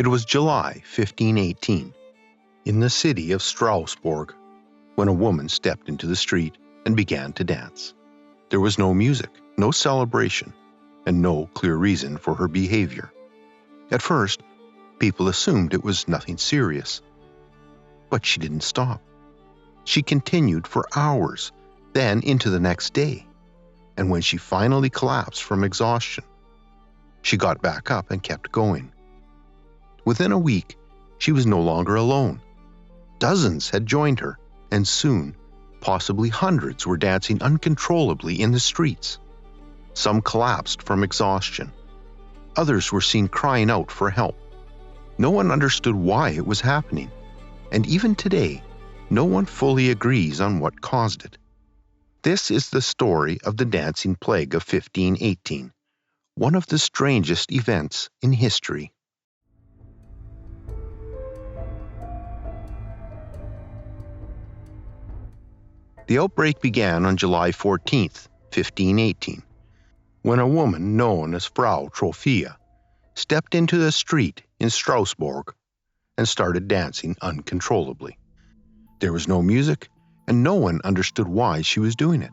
It was July 1518, in the city of Strasbourg, when a woman stepped into the street and began to dance. There was no music, no celebration, and no clear reason for her behavior. At first, people assumed it was nothing serious. But she didn't stop. She continued for hours, then into the next day. And when she finally collapsed from exhaustion, she got back up and kept going. Within a week, she was no longer alone. Dozens had joined her, and soon, possibly hundreds were dancing uncontrollably in the streets. Some collapsed from exhaustion. Others were seen crying out for help. No one understood why it was happening, and even today, no one fully agrees on what caused it. This is the story of the dancing plague of 1518, one of the strangest events in history. The outbreak began on July 14, 1518, when a woman known as Frau Troffea stepped into the street in Strasbourg and started dancing uncontrollably. There was no music, and no one understood why she was doing it,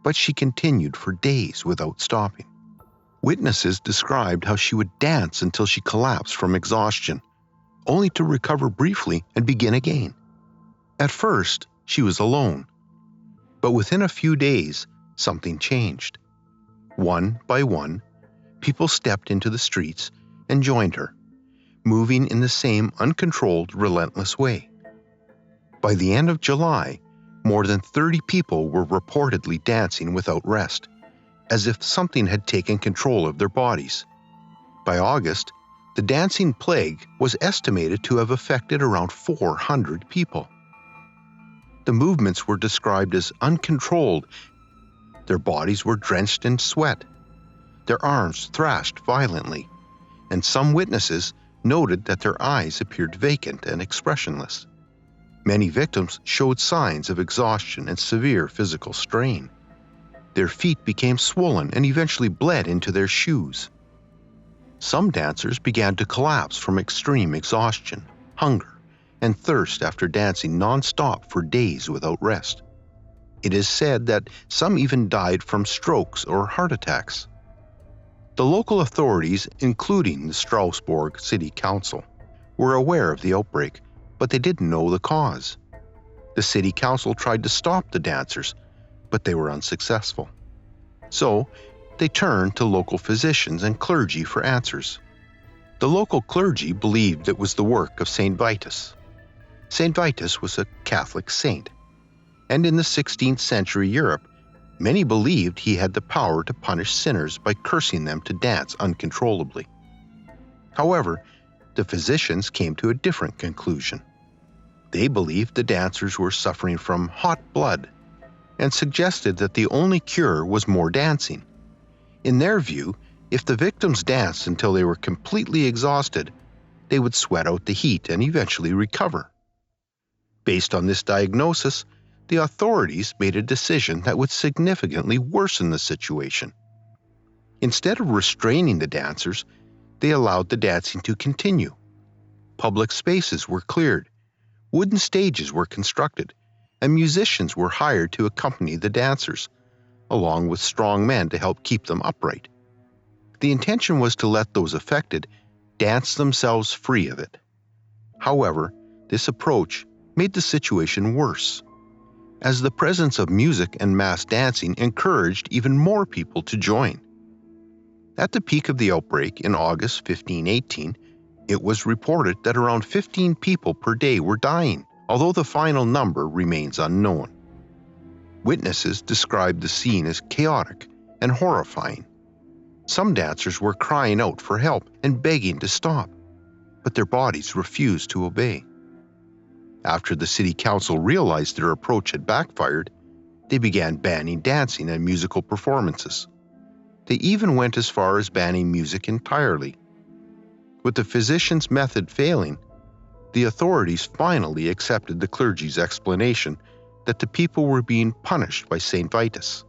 but she continued for days without stopping. Witnesses described how she would dance until she collapsed from exhaustion, only to recover briefly and begin again. At first, she was alone, but within a few days, something changed. One by one, people stepped into the streets and joined her, moving in the same uncontrolled, relentless way. By the end of July, more than 30 people were reportedly dancing without rest, as if something had taken control of their bodies. By August, the dancing plague was estimated to have affected around 400 people. The movements were described as uncontrolled. Their bodies were drenched in sweat. Their arms thrashed violently, and some witnesses noted that their eyes appeared vacant and expressionless. Many victims showed signs of exhaustion and severe physical strain. Their feet became swollen and eventually bled into their shoes. Some dancers began to collapse from extreme exhaustion, hunger, and thirst after dancing non-stop for days without rest. It is said that some even died from strokes or heart attacks. The local authorities, including the Strasbourg City Council, were aware of the outbreak, but they didn't know the cause. The city council tried to stop the dancers, but they were unsuccessful. So, they turned to local physicians and clergy for answers. The local clergy believed it was the work of Saint Vitus. Saint Vitus was a Catholic saint, and in the 16th century Europe, many believed he had the power to punish sinners by cursing them to dance uncontrollably. However, the physicians came to a different conclusion. They believed the dancers were suffering from hot blood and suggested that the only cure was more dancing. In their view, if the victims danced until they were completely exhausted, they would sweat out the heat and eventually recover. Based on this diagnosis, the authorities made a decision that would significantly worsen the situation. Instead of restraining the dancers, they allowed the dancing to continue. Public spaces were cleared, wooden stages were constructed, and musicians were hired to accompany the dancers, along with strong men to help keep them upright. The intention was to let those affected dance themselves free of it. However, this approach made the situation worse, as the presence of music and mass dancing encouraged even more people to join. At the peak of the outbreak in August 1518, it was reported that around 15 people per day were dying, although the final number remains unknown. Witnesses described the scene as chaotic and horrifying. Some dancers were crying out for help and begging to stop, but their bodies refused to obey. After the city council realized their approach had backfired, they began banning dancing and musical performances. They even went as far as banning music entirely. With the physicians' method failing, the authorities finally accepted the clergy's explanation that the people were being punished by Saint Vitus.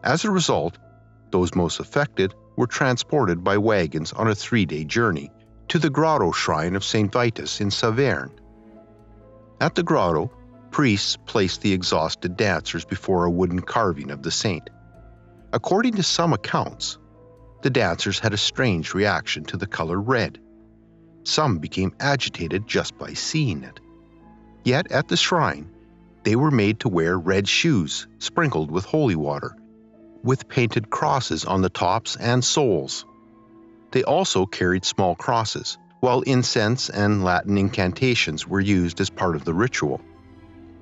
As a result, those most affected were transported by wagons on a 3-day journey to the grotto shrine of Saint Vitus in Saverne. At the grotto, priests placed the exhausted dancers before a wooden carving of the saint. According to some accounts, the dancers had a strange reaction to the color red. Some became agitated just by seeing it. Yet at the shrine, they were made to wear red shoes sprinkled with holy water, with painted crosses on the tops and soles. They also carried small crosses, while incense and Latin incantations were used as part of the ritual.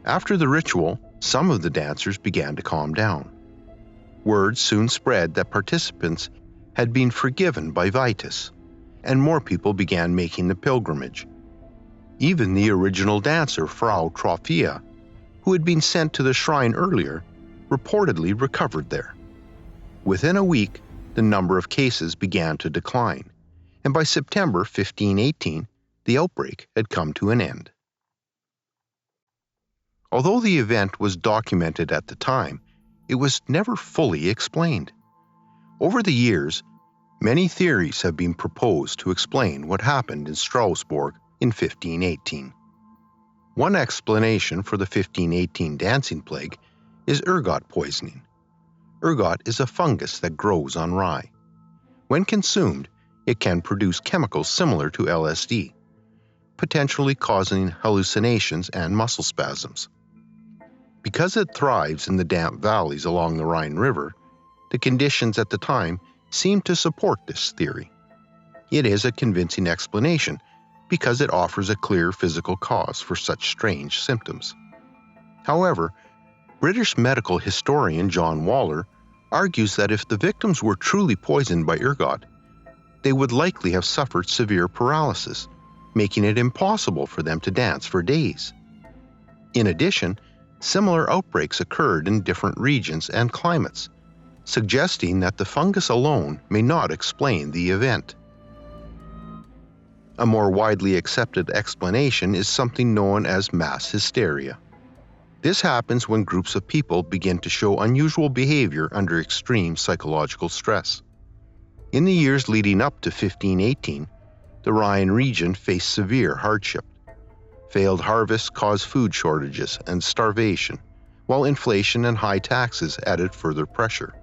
After the ritual, some of the dancers began to calm down. Word soon spread that participants had been forgiven by Vitus, and more people began making the pilgrimage. Even the original dancer, Frau Troffea, who had been sent to the shrine earlier, reportedly recovered there. Within a week, the number of cases began to decline, and by September 1518, the outbreak had come to an end. Although the event was documented at the time, it was never fully explained. Over the years, many theories have been proposed to explain what happened in Strasbourg in 1518. One explanation for the 1518 dancing plague is ergot poisoning. Ergot is a fungus that grows on rye. When consumed, it can produce chemicals similar to LSD, potentially causing hallucinations and muscle spasms. Because it thrives in the damp valleys along the Rhine River, the conditions at the time seem to support this theory. It is a convincing explanation because it offers a clear physical cause for such strange symptoms. However, British medical historian John Waller argues that if the victims were truly poisoned by ergot, they would likely have suffered severe paralysis, making it impossible for them to dance for days. In addition, similar outbreaks occurred in different regions and climates, suggesting that the fungus alone may not explain the event. A more widely accepted explanation is something known as mass hysteria. This happens when groups of people begin to show unusual behavior under extreme psychological stress. In the years leading up to 1518, the Rhine region faced severe hardship. Failed harvests caused food shortages and starvation, while inflation and high taxes added further pressure.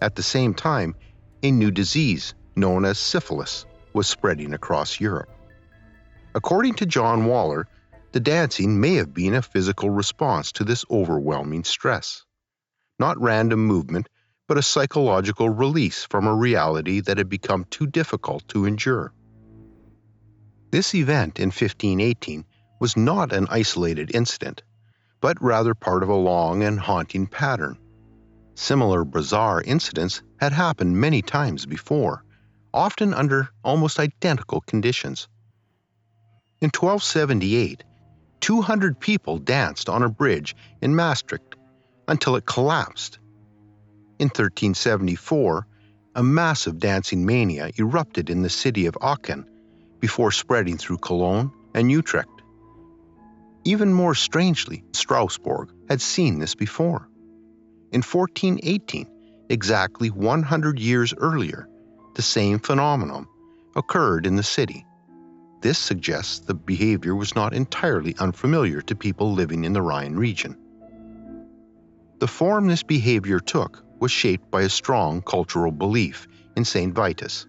At the same time, a new disease, known as syphilis, was spreading across Europe. According to John Waller, the dancing may have been a physical response to this overwhelming stress. Not random movement, but a psychological release from a reality that had become too difficult to endure. This event in 1518 was not an isolated incident, but rather part of a long and haunting pattern. Similar bizarre incidents had happened many times before, often under almost identical conditions. In 1278, 200 people danced on a bridge in Maastricht until it collapsed. In 1374, a massive dancing mania erupted in the city of Aachen before spreading through Cologne and Utrecht. Even more strangely, Strasbourg had seen this before. In 1418, exactly 100 years earlier, the same phenomenon occurred in the city. This suggests the behavior was not entirely unfamiliar to people living in the Rhine region. The form this behavior took was shaped by a strong cultural belief in Saint Vitus.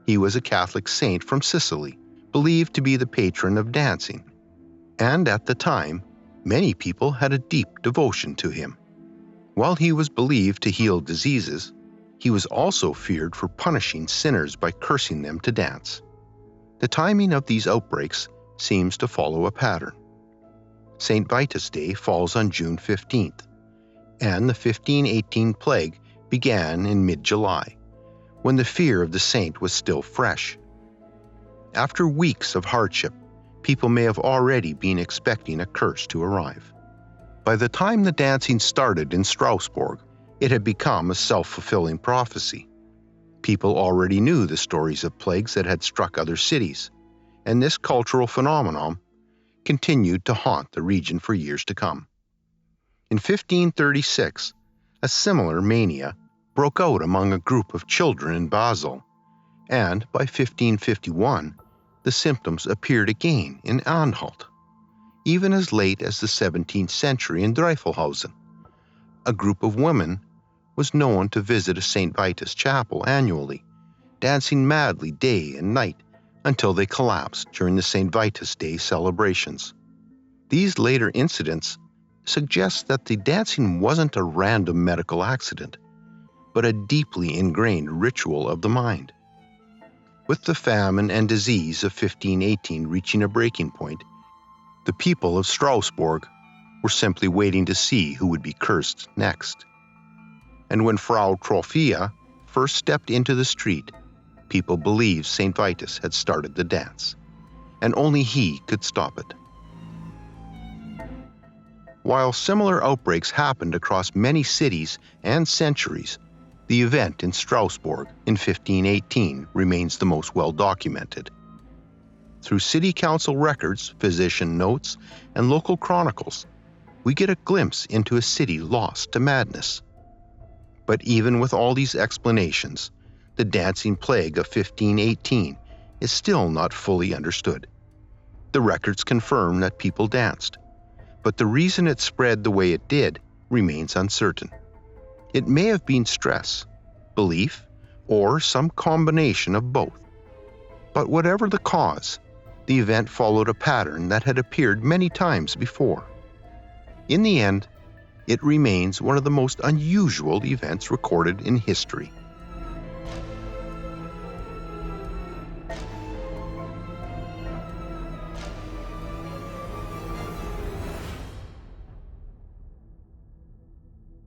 He was a Catholic saint from Sicily, believed to be the patron of dancing. And at the time, many people had a deep devotion to him. While he was believed to heal diseases, he was also feared for punishing sinners by cursing them to dance. The timing of these outbreaks seems to follow a pattern. Saint Vitus' Day falls on June 15th, and the 1518 plague began in mid-July, when the fear of the saint was still fresh. After weeks of hardship, people may have already been expecting a curse to arrive. By the time the dancing started in Strasbourg, it had become a self-fulfilling prophecy. People already knew the stories of plagues that had struck other cities, and this cultural phenomenon continued to haunt the region for years to come. In 1536, a similar mania broke out among a group of children in Basel. and by 1551, the symptoms appeared again in Anhalt. Even as late as the 17th century in Dreifelhausen, a group of women was known to visit a Saint Vitus chapel annually, dancing madly day and night until they collapsed during the Saint Vitus Day celebrations. These later incidents suggest that the dancing wasn't a random medical accident, but a deeply ingrained ritual of the mind. With the famine and disease of 1518 reaching a breaking point, the people of Strasbourg were simply waiting to see who would be cursed next. And when Frau Troffea first stepped into the street, people believed Saint Vitus had started the dance, and only he could stop it. While similar outbreaks happened across many cities and centuries, the event in Strasbourg in 1518 remains the most well-documented. Through city council records, physician notes, and local chronicles, we get a glimpse into a city lost to madness. But even with all these explanations, the dancing plague of 1518 is still not fully understood. The records confirm that people danced, but the reason it spread the way it did remains uncertain. It may have been stress, belief, or some combination of both. But whatever the cause, the event followed a pattern that had appeared many times before. In the end, it remains one of the most unusual events recorded in history.